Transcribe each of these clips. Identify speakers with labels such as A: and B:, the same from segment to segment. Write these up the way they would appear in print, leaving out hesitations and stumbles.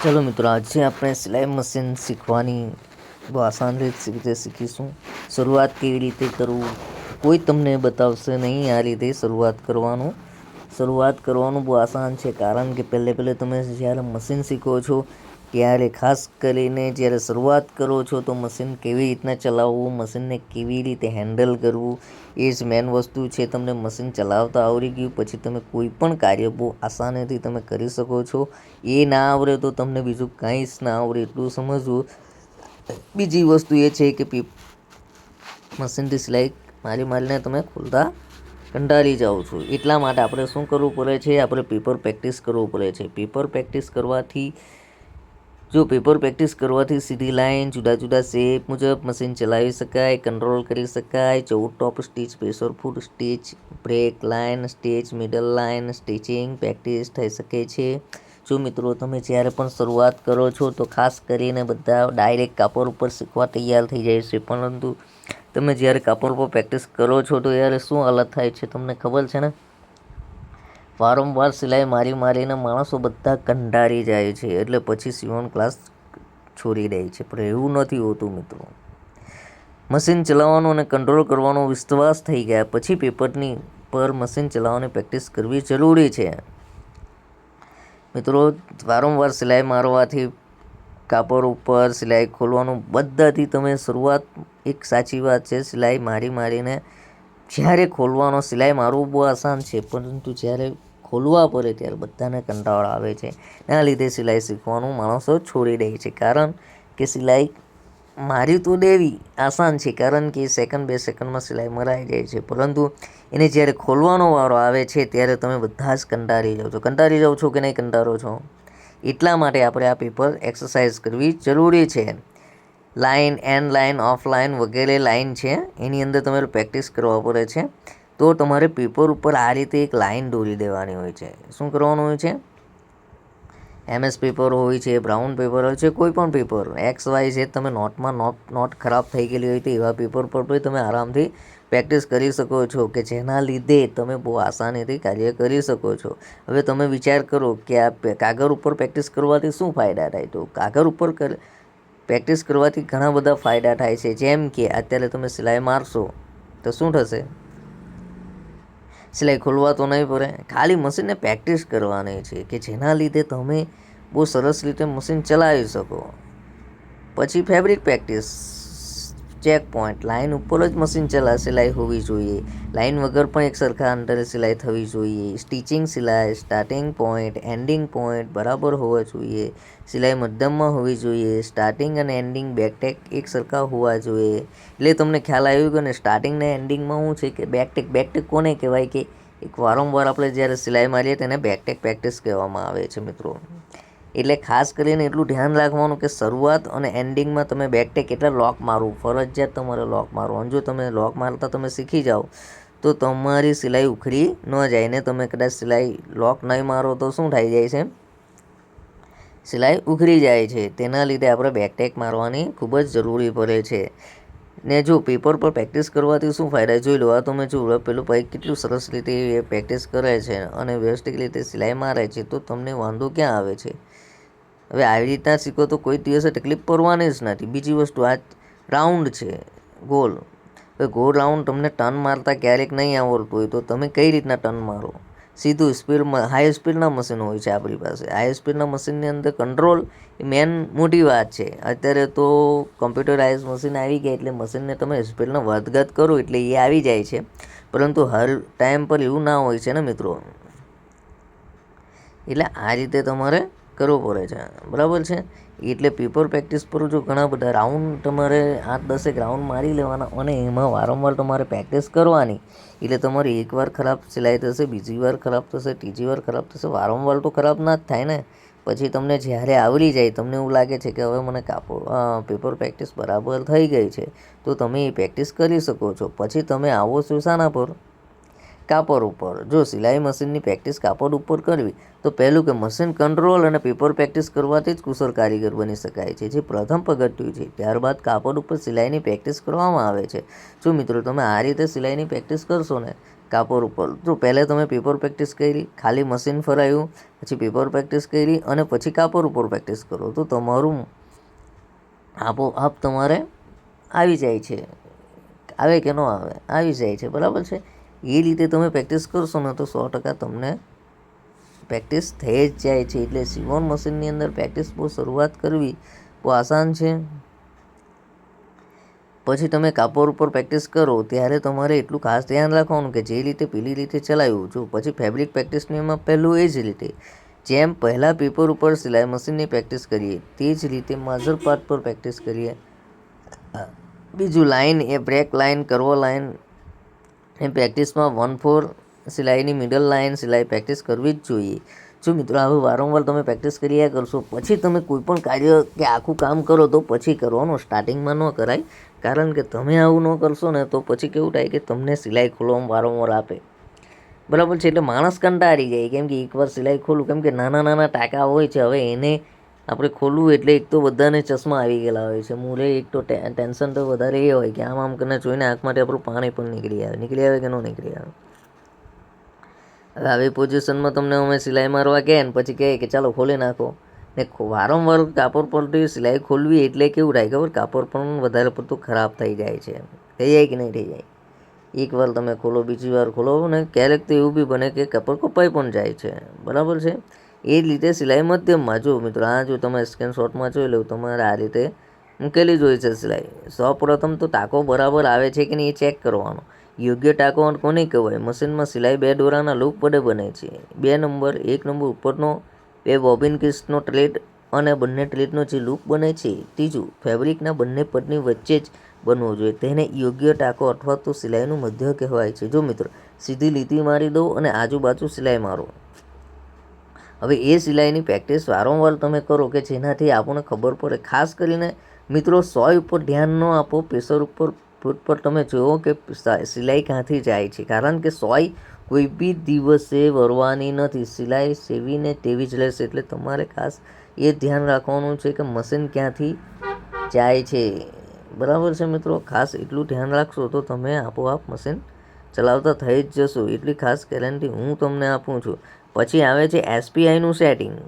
A: ચલો મિત્રો, આજે આપણે સિલાઈ મશીન શીખવાની બહુ આસાન રીતે શીખીશું. શરૂઆત કેવી રીતે કરવું કોઈ તમને બતાવશે નહીં. આ રીતે શરૂઆત કરવાનું બહુ આસાન છે, કારણ કે પહેલે તમે જ્યારે મશીન શીખો છો ત્યારે ખાસ કરીને જ્યારે શરૂઆત કરો છો તો મશીન કેવી રીતના ચલાવવું, મશીનને કેવી રીતે હેન્ડલ કરવું, એ જ મેન વસ્તુ છે. તમને મશીન ચલાવતા આવડી ગયું પછી તમે કોઈ પણ કાર્ય બહુ આસાનીથી તમે કરી શકો છો. એ ના આવડે તો તમને બીજું કાંઈ જ ના આવડે એટલું સમજવું. બીજી વસ્તુ એ છે કે મશીનથી સિલાઈ મારીને તમે ખોલતા કંટાળી જાઓ છો. એટલા માટે આપણે શું કરવું પડે છે, આપણે પેપર પ્રેક્ટિસ કરવું પડે છે. પેપર પ્રેક્ટિસ કરવાથી સીધી લાઈન, જુદા જુદા શેપ મુજબ મશીન ચલાવી શકાય, કંટ્રોલ કરી શકાય. 14 top stitch, pressure foot stitch, break line stitch, middle line stitching practice થઈ શકે છે. જો મિત્રો, તમે જ્યારે પણ શરૂઆત કરો છો તો ખાસ કરીને બધા ડાયરેક્ટ કાપડ ઉપર શીખવા તૈયાર થઈ જાય છે, પરંતુ તમે જ્યારે કાપડ ઉપર પ્રેક્ટિસ કરો છો તો યાર શું હાલત થાય છે તમને ખબર છે ને? વારંવાર સિલાઈ મારીને માણસો બધા કંટાળી જાય છે, એટલે પછી સીવણ ક્લાસ છોડી દે છે. પણ એવું નથી હોતું મિત્રો. મશીન ચલાવવાનો અને કંટ્રોલ કરવાનો વિશ્વાસ થઈ ગયા પછી પેપરની પર મશીન ચલાવવાની પ્રેક્ટિસ કરવી જરૂરી છે. મિત્રો, વારંવાર સિલાઈ મારવાથી કાપડ ઉપર સિલાઈ ખોલવાનું બધાથી તમે શરૂઆત એક સાચી વાત છે. સિલાઈ મારીને જ્યારે ખોલવાનો, સિલાઈ મારવું બહુ આસાન છે, પરંતુ જ્યારે ખોલવા પડે ત્યારે બધાને કંટાળો આવે છે. એના લીધે સિલાઈ શીખવાનું માણસો છોડી દે છે, કારણ કે સિલાઈ મારી તો દેવી આસાન છે, કારણ કે 2 સેકન્ડમાં સિલાઈ મરાઈ જાય છે, પરંતુ એને જ્યારે ખોલવાનો વારો આવે છે ત્યારે તમે બધા જ કંટાળી જાઓ છો કે નહીં કંટાળો છો? એટલા માટે આપણે આ પેપર એક્સરસાઇઝ કરવી જરૂરી છે. Line, end line, of line વગેરે લાઇન છે, એની અંદર તમારે પ્રેક્ટિસ કરવા પડે છે. તો તમારે પેપર ઉપર આ રીતે એક લાઇન દોરી દેવાની હોય છે. શું કરવાનું હોય છે? MS પેપર હોય છે, બ્રાઉન પેપર હોય છે, કોઈ પણ પેપર XY તમે નોટ ખરાબ થઈ ગયેલી હોય તો એવા પેપર પર પણ તમે આરામથી પ્રેક્ટિસ કરી શકો છો, કે જેના લીધે તમે બહુ આસાનીથી કાર્ય કરી શકો છો. હવે તમે વિચાર કરો કે આ કાગળ ઉપર પ્રેક્ટિસ કરવાથી શું ફાયદા થાય? તો કાગળ ઉપર પ્રેક્ટિસ કરવાથી ઘણા બધા ફાયદા થાય છે. જેમ કે અત્યારે તમે સિલાઈ મારશો તો શું થશે? સિલાઈ ખોલવા તો નહીં પડે, ખાલી મશીનને પ્રેક્ટિસ કરવાની છે, કે જેના લીધે તમે બહુ સરસ રીતે મશીન ચલાવી શકો. પછી fabric practice, check point, line ઉપર જ મશીન સિલાઈ હોવી જોઈએ. લાઇન વગર પણ એક સરખા અંતરે સિલાઈ થવી જોઈએ. સ્ટિચિંગ સિલાઈ, સ્ટાર્ટિંગ પોઈન્ટ, એન્ડિંગ પોઈન્ટ બરાબર હોવા જોઈએ. સિલાઈ મધ્યમમાં હોવી જોઈએ. સ્ટાર્ટિંગ અને એન્ડિંગ બેકટેક એક સરખા હોવા જોઈએ. એટલે તમને ખ્યાલ આવ્યો કે ને સ્ટાર્ટિંગ ને એન્ડિંગમાં શું છે કે બેકટેક કોને કહેવાય? કે એક વારંવાર આપણે જ્યારે સિલાઈ મારીએ તેને બેકટેક પ્રેક્ટિસ કહેવામાં આવે છે મિત્રો. એટલે ખાસ કરીને એટલું ધ્યાન રાખવાનું કે શરૂઆત અને એન્ડિંગમાં તમે બેકટેક એટલે લોક મારવું, ફરજિયાત તમારે લોક મારવાનું. જો તમે લોક મારતા તમે શીખી જાઓ તો તમારી સિલાઈ ઉખડી ન જાય. ને તમે કદાચ સિલાઈ લોક નહીં મારો તો શું થઈ જાય છે? સિલાઈ ઉખડી જાય છે. તેના લીધે આપણે બેકટેક મારવાની ખૂબ જ જરૂરી પડે છે. ને જો પેપર પર પ્રેક્ટિસ કરવાથી શું ફાયદા જોઈ લો. આ તમે જુઓ, પેલું ભાઈ કેટલું સરસ રીતે પ્રેક્ટિસ કરે છે અને વ્યવસ્થિત રીતે સિલાઈ મારે છે, તો તમને વાંધો ક્યાં આવે છે? હવે આવી રીતના શીખો તો કોઈ દિવસે તકલીફ પડવાની જ નથી. બીજી વસ્તુ, આ રાઉન્ડ છે, ગોળ. હવે ગોળ રાઉન્ડ તમને ટર્ન મારતા ક્યારેક નહીં આવડતું હોય તો તમે કઈ રીતના ટર્ન મારો? સીધું સ્પીડમાં, હાઈ સ્પીડના મશીન હોય છે આપણી પાસે. હાઈ સ્પીડના મશીનની અંદર કંટ્રોલ એ મેન મોટી વાત છે. અત્યારે તો કમ્પ્યુટરાઇઝ મશીન આવી ગયા એટલે મશીનને તમે સ્પીડનો વધઘટ કરો એટલે એ આવી જાય છે, પરંતુ હર ટાઈમ પર એવું ના હોય છે ને મિત્રો. એટલે આ રીતે તમારે કરવું પડે છે, બરાબર છે? એટલે પેપર પ્રેક્ટિસ પર જો ઘણા બધા રાઉન્ડ તમારે 8-10 રાઉન્ડ મારી લેવાના અને એમાં વારંવાર તમારે પ્રેક્ટિસ કરવાની. એટલે તમારી એકવાર ખરાબ સિલાઈ થશે, બીજી વાર ખરાબ થશે, ત્રીજી વાર ખરાબ થશે. વારંવાર તો ખરાબ ના જ થાય ને. પછી તમને જ્યારે આવડી જાય, તમને એવું લાગે છે કે હવે મને પેપર પ્રેક્ટિસ બરાબર થઈ ગઈ છે, તો તમે એ પ્રેક્ટિસ કરી શકો છો. પછી તમે આવો છો શાના પર? કાપડ ઉપર. જો સિલાઈ મશીનની પ્રેક્ટિસ કાપડ ઉપર કરવી તો પહેલું કે મશીન કંટ્રોલ અને પેપર પ્રેક્ટિસ કરવાથી જ કુશળ કારીગર બની શકાય છે, જે પ્રથમ પગથિયું છે. ત્યારબાદ કાપડ ઉપર સિલાઈની પ્રેક્ટિસ કરવામાં આવે છે. જો મિત્રો, તમે આ રીતે સિલાઈની પ્રેક્ટિસ કરશો ને કાપડ ઉપર. જો પહેલાં તમે પેપર પ્રેક્ટિસ કરી, ખાલી મશીન ફરાયું, પછી પેપર પ્રેક્ટિસ કરી અને પછી કાપડ ઉપર પ્રેક્ટિસ કરો તો તમારું આપોઆપ તમારે આવી જાય છે. આવે કે ન આવે? આવી જાય છે, બરાબર છે. એ રીતે તમે પ્રેક્ટિસ કરશો ને તો 100% તમને પ્રેક્ટિસ થઈ જ જાય છે. એટલે સીવણ મશીનની અંદર પ્રેક્ટિસ બહુ શરૂઆત કરવી બહુ આસાન છે. પછી તમે કાપડ ઉપર પ્રેક્ટિસ કરો ત્યારે તમારે એટલું ખાસ ધ્યાન રાખવાનું કે જે રીતે પેલી રીતે ચલાવ્યું. જો પછી ફેબ્રિક પ્રેક્ટિસની એમાં પહેલું એ જ રીતે જેમ પહેલાં પેપર ઉપર સિલાઈ મશીનની પ્રેક્ટિસ કરીએ તે જ રીતે માઝર પાર્ટ પર પ્રેક્ટિસ કરીએ. બીજું લાઇન એ બ્રેક લાઇન, કર્વ લાઇન એ પ્રેક્ટિસમાં 1/4 સિલાઈની મિડલ લાઇન સિલાઈ પ્રેક્ટિસ કરવી જ જોઈએ. જો મિત્રો હવે વારંવાર તમે પ્રેક્ટિસ કર્યા કરશો પછી તમે કોઈ પણ કાર્ય કે આખું કામ કરો તો પછી કરવાનું, સ્ટાર્ટિંગમાં ન કરાય. કારણ કે તમે આવું ન કરશો ને તો પછી કેવું થાય કે તમને સિલાઈ ખોલવામાં વારંવાર આપે, બરાબર છે. એટલે માણસ કંટાળી જાય, કેમ કે એકવાર સિલાઈ ખોલું, કેમ કે નાના નાના ટાંકા હોય છે. હવે એને આપણે ખોલવું એટલે એક તો બધાને ચશ્મા આવી ગયેલા હોય છે. મૂળે એક તો ટેન્શન તો વધારે એ હોય કે આમ કરીને જોઈને આંખમાંથી આપણું પાણી પણ નીકળી આવે કે ન નીકળી આવે. હવે આવી પોઝિશનમાં તમને અમે સિલાઈ મારવા કહે ને પછી કહે કે ચાલો ખોલી નાખો ને વારંવાર કાપડ પરથી સિલાઈ ખોલવી એટલે કેવું થાય ખબર? કાપડ પણ વધારે પડતું ખરાબ થઈ જાય છે. થઈ જાય કે નહીં થઈ જાય? એકવાર તમે ખોલો, બીજી વાર ખોલો ને ક્યારેક તો એવું બી બને કે કાપડ કપાઈ પણ જાય છે, બરાબર છે. એ રીતે સિલાઈ મધ્યમમાં. જો મિત્રો આ જો તમે સ્ક્રીનશોટમાં જોઈ લો, તમારે આ રીતે મૂકેલી જ હોય છે સિલાઈ. સૌપ્રથમ તો ટાંકો બરાબર આવે છે કે નહીં એ ચેક કરવાનો. યોગ્ય ટાંકો કોને કહેવાય? મશીનમાં સિલાઈ 2 દોરાના લૂપ વડે બને છે. 1 નંબર ઉપરનો 2 બોબિન કિસ્ટનો ટ્રેડ અને બંને ટ્રેડનો જે લૂપ બને છે. ત્રીજું, ફેબ્રિકના બંને પટની વચ્ચે જ બનવો જોઈએ. તેને યોગ્ય ટાંકો અથવા તો સિલાઈનું મધ્ય કહેવાય છે. જો મિત્રો સીધી લીટી મારી દો અને આજુબાજુ સિલાઈ મારો. હવે એ સિલાઈની પ્રેક્ટિસ વારંવાર તમે કરો કે જેનાથી આપણને ખબર પડે. ખાસ કરીને મિત્રો 100 ઉપર ધ્યાન ન આપો, પ્રેશર ઉપર ફૂટ પર તમે જુઓ કે સિલાઈ ક્યાંથી જાય છે. કારણ કે 100 કોઈ બી દિવસે વરવાની નથી. સિલાઈ સેવીને તેવી જ રહેશે. એટલે તમારે ખાસ એ ધ્યાન રાખવાનું છે કે મશીન ક્યાંથી જાય છે, બરાબર છે મિત્રો. ખાસ એટલું ધ્યાન રાખશો તો તમે આપોઆપ મશીન ચલાવતા થઈ જ જશો. એટલી ખાસ ગેરંટી હું તમને આપું છું. પછી આવે છે SPIનું સેટિંગ.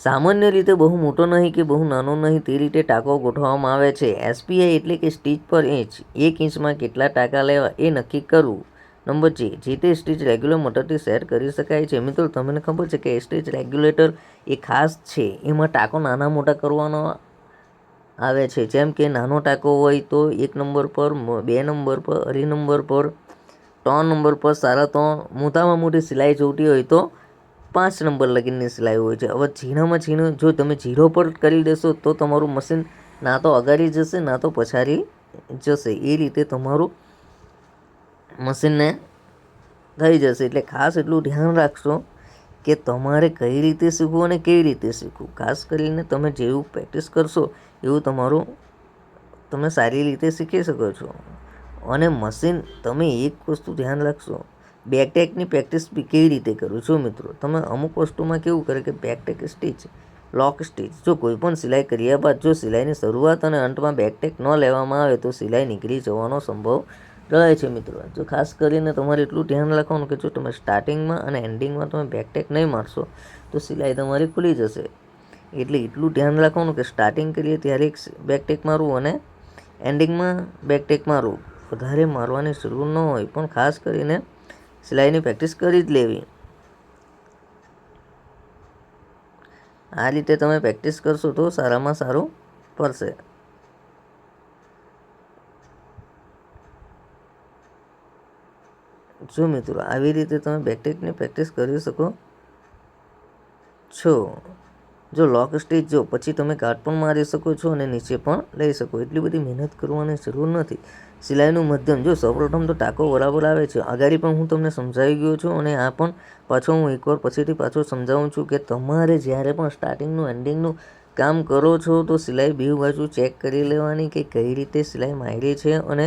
A: સામાન્ય રીતે બહુ મોટો નહીં કે બહુ નાનો નહીં તે રીતે ટાંકો ગોઠવવામાં આવે છે. SPI એટલે કે સ્ટીચ પર ઇંચ. 1 ઇંચમાં કેટલા ટાંકા લેવા એ નક્કી કરવું. નંબર જે તે સ્ટીચ રેગ્યુલર મટરથી સેટ કરી શકાય છે. મિત્રો તમને ખબર છે કે સ્ટીચ રેગ્યુલેટર એ ખાસ છે. એમાં ટાંકો નાના મોટા કરવાનો આવે છે. જેમ કે નાનો ટાંકો હોય તો 1 નંબર પર, 2 નંબર પર, 2.5 નંબર પર, 3 નંબર પર, 3.5, મોટામાં મોટી સિલાઈ જોઈતી હોય તો 5 નંબર લગીની સિલાઈ હોય છે. હવે ઝીણામાં ઝીણું જો તમે 0 પર કરી દેશો તો તમારું મશીન ના તો અગાડી જશે ના તો પછાડી જશે. એ રીતે તમારું મશીનને થઈ જશે. એટલે ખાસ એટલું ધ્યાન રાખશો કે તમારે કઈ રીતે શીખવું અને કેવી રીતે શીખવું. ખાસ કરીને તમે જેવું પ્રેક્ટિસ કરશો એવું તમે સારી રીતે શીખી શકો છો. અને મશીન તમે એક વસ્તુ ધ્યાન રાખશો, બેકટેકની પ્રેક્ટિસ બી કેવી રીતે કરું છો મિત્રો. તમે અમુક વસ્તુમાં કેવું કરે કે બેકટેક સ્ટીચ, લોક સ્ટીચ. જો કોઈ પણ સિલાઈ કર્યા બાદ જો સિલાઈની શરૂઆત અને અંતમાં બેકટેક ન લેવામાં આવે તો સિલાઈ નીકળી જવાનો સંભવ રહે છે મિત્રો. જો ખાસ કરીને તમારે એટલું ધ્યાન રાખવાનું કે જો તમે સ્ટાર્ટિંગમાં અને એન્ડિંગમાં તમે બેકટેક નહીં મારશો તો સિલાઈ તમારી ખુલી જશે. એટલે એટલું ધ્યાન રાખવાનું કે સ્ટાર્ટિંગ કરીએ ત્યારે એક બેકટેક મારવું અને એન્ડિંગમાં બેકટેક મારવું. વધારે મારવાની જરૂર ન હોય પણ ખાસ કરીને સિલાઈની પ્રેક્ટિસ કરી જ લેવી. આ રીતે તમે પ્રેક્ટિસ કરશો તો સારામાં સારું પડશે. જો મિત્રો આવી રીતે તમે બેકટેકની પ્રેક્ટિસ કરી શકો છો. જો લોક સ્ટીચ જો પછી તમે કાટ પણ મારી શકો છો અને નીચે પણ લઈ શકો. એટલી બધી મહેનત કરવાની જરૂર નથી. સિલાઈનું મધ્યમ. જો સૌપ્રથમ તો ટાંકો બરાબર આવે છે. આગળ પણ હું તમને સમજાવી ગયો છું અને આ પણ પાછો હું એકવાર પછીથી પાછો સમજાવું છું કે તમારે જ્યારે પણ સ્ટાર્ટિંગનું એન્ડિંગનું કામ કરો છો તો સિલાઈ બે બાજુ ચેક કરી લેવાની કે કઈ રીતે સિલાઈ મારી છે અને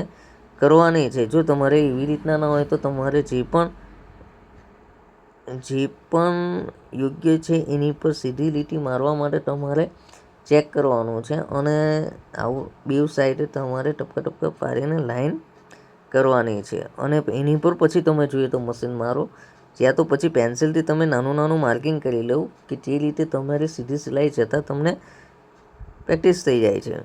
A: કરવાની છે. જો તમારે એવી રીતના ના હોય તો તમારે જે પણ યોગ્ય છે એની પર સીધી લીટી મારવા માટે તમારે ચેક કરવાનું છે. અને આવું બે સાઈડે તમારે ટપકા ટપકા પાડીને લાઈન કરવાની છે અને એની પર પછી તમે જોઈએ તો મશીન મારો, યા તો પછી પેન્સિલથી તમે નાનું માર્કિંગ કરી લો કે જે રીતે તમારી સીધી સિલાઈ જતાં તમને પ્રેક્ટિસ થઈ જાય છે.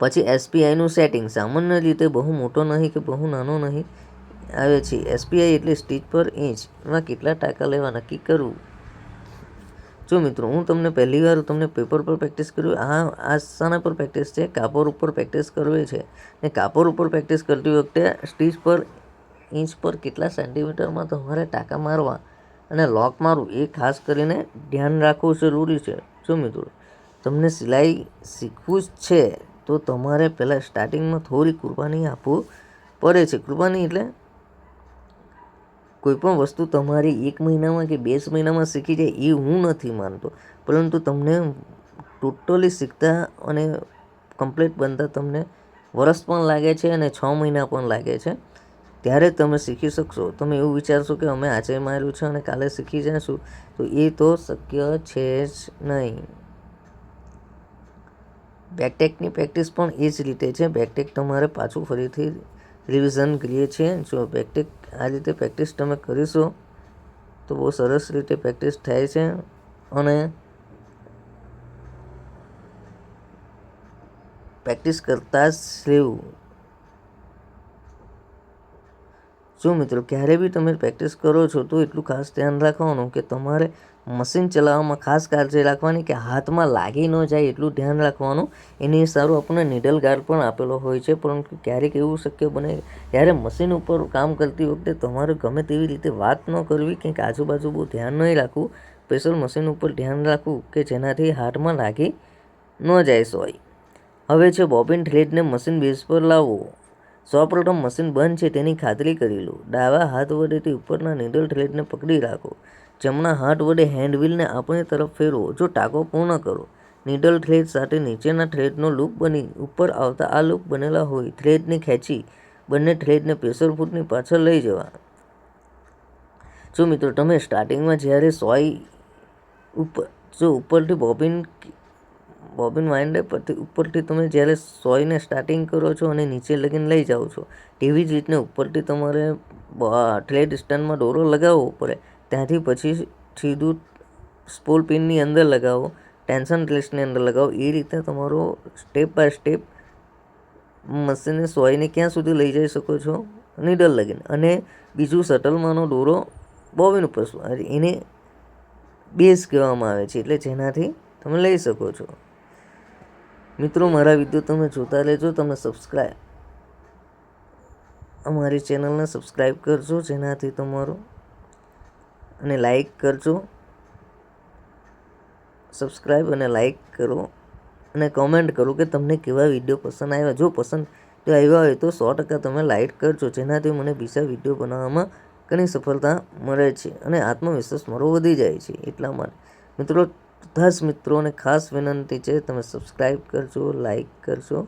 A: પછી એસપીઆઈનું સેટિંગ સામાન્ય રીતે બહુ મોટો નહીં કે બહુ નાનો નહીં આવે છે. એસપીઆઈ એટલે સ્ટીચ પર ઇંચમાં કેટલા ટાંકા લેવા નક્કી કરવું. જો મિત્રો હું તમને પહેલી વાર તમને પેપર પર પ્રેક્ટિસ કર્યું, આ શાના પર પ્રેક્ટિસ છે, કાપડ ઉપર પ્રેક્ટિસ કરવી છે. ને કાપડ ઉપર પ્રેક્ટિસ કરતી વખતે સ્ટીચ પર ઇંચ પર કેટલા સેન્ટીમીટરમાં તમારે ટાંકા મારવા અને લોક મારવું એ ખાસ કરીને ધ્યાન રાખવું જરૂરી છે. જો મિત્રો તમને સિલાઈ શીખવું જ છે તો તમારે પહેલાં સ્ટાર્ટિંગમાં થોડી કુરબાની આપવું પડે છે. કુરબાની એટલે કોઈપણ વસ્તુ તમારી 1 મહિનામાં કે 2 મહિનામાં શીખી જાય એ હું નથી માનતો, પરંતુ તમને ટોટલી શીખતા અને કમ્પ્લીટ બનતા તમને વર્ષ પણ લાગે છે અને 6 મહિના પણ લાગે છે. ત્યારે તમે શીખી શકશો. તમે એવું વિચારશો કે અમે આજે માર્યું છે અને કાલે શીખી જઈશું, તો એ તો શક્ય છે જ નહીં. બેકટેકની પ્રેક્ટિસ પણ એ જ રીતે છે. બેકટેક તમારે પાછું ફરીથી રિવિઝન કરીએ છીએ. જો બેકટેક આ રીતે પ્રેક્ટિસ તમે કરીશો તો બહુ સરસ રીતે પ્રેક્ટિસ થાય છે અને પ્રેક્ટિસ કરતા જ રહેવું. જો મિત્રો ક્યારે બી તમે પ્રેક્ટિસ કરો છો તો એટલું ખાસ ધ્યાન રાખવાનું કે તમારે મશીન ચલાવવામાં ખાસ કાળજી રાખવાની કે હાથમાં લાગી ન જાય એટલું ધ્યાન રાખવાનું. એની સારું આપણને નીડલ ગાર્ડ પણ આપેલો હોય છે, પરંતુ ક્યારેક એવું શક્ય બને ત્યારે મશીન ઉપર કામ કરતી વખતે તમારે ગમે તેવી રીતે વાત ન કરવી, કંઈક આજુબાજુ બહુ ધ્યાન નહીં રાખવું. સ્પેશિયલ મશીન ઉપર ધ્યાન રાખવું કે જેનાથી હાથમાં લાગી ન જાય સોય. હવે છે બોબિન થ્રેડને મશીન બેઝ પર લાવવો. સૌપ્રથમ મશીન બંધ છે તેની ખાતરી કરી લો. ડાબા હાથ વડેથી ઉપરના નીડલ થ્રેડને પકડી રાખો. જમણા હાથ વડે હેન્ડવ્હીલને આપણી તરફ ફેરવો. જો ટાંકો પૂર્ણ કરો. નીડલ થ્રેડ સાથે નીચેના થ્રેડનો લૂપ બની ઉપર આવતા આ લૂપ બનેલા હોય થ્રેડને ખેંચી બંને થ્રેડને પ્રેશર ફૂટની પાછળ લઈ જવા. જો મિત્રો તમે સ્ટાર્ટિંગમાં જ્યારે સોય ઉપરથી બોબિન વાઇન્ડર પરથી ઉપરથી તમે જ્યારે સોયને સ્ટાર્ટિંગ કરો છો અને નીચે લગીને લઈ જાઓ છો, તેવી જ રીતને ઉપરથી તમારે થ્રેડ સ્ટેન્ડમાં દોરો લગાવવો પડે. ત્યાંથી પછી સીધું સ્પોલ પિનની અંદર લગાવો, ટેન્શન રેસ્ટની અંદર લગાવો. એ રીતે તમારો સ્ટેપ બાય સ્ટેપ મશીનને સોયને ક્યાં સુધી લઈ જઈ શકો છો, નીડલ લગીને. અને બીજું શટલમાંનો દોરો બોબિન ઉપર એને બેઝ કહેવામાં આવે છે, એટલે જેનાથી તમે લઈ શકો છો. મિત્રો મારા વિડીયો તમે જોતા રહેજો. તમે અમારી ચેનલને સબસ્ક્રાઈબ કરજો જેનાથી તમારું, અને લાઈક કરજો. સબસ્ક્રાઈબ અને લાઈક કરો અને કોમેન્ટ કરો કે તમને કેવા વિડીયો પસંદ આવ્યા. જો પસંદ આવ્યા હોય તો 100% તમે લાઈક કરજો, જેનાથી મને બીજા વિડીયો બનાવવામાં ઘણી સફળતા મળે છે અને આત્મવિશ્વાસ મારો વધી જાય છે. એટલા માટે મિત્રો બધા જ મિત્રોને ખાસ વિનંતી છે, તમે સબસ્ક્રાઈબ કરજો, લાઈક કરજો.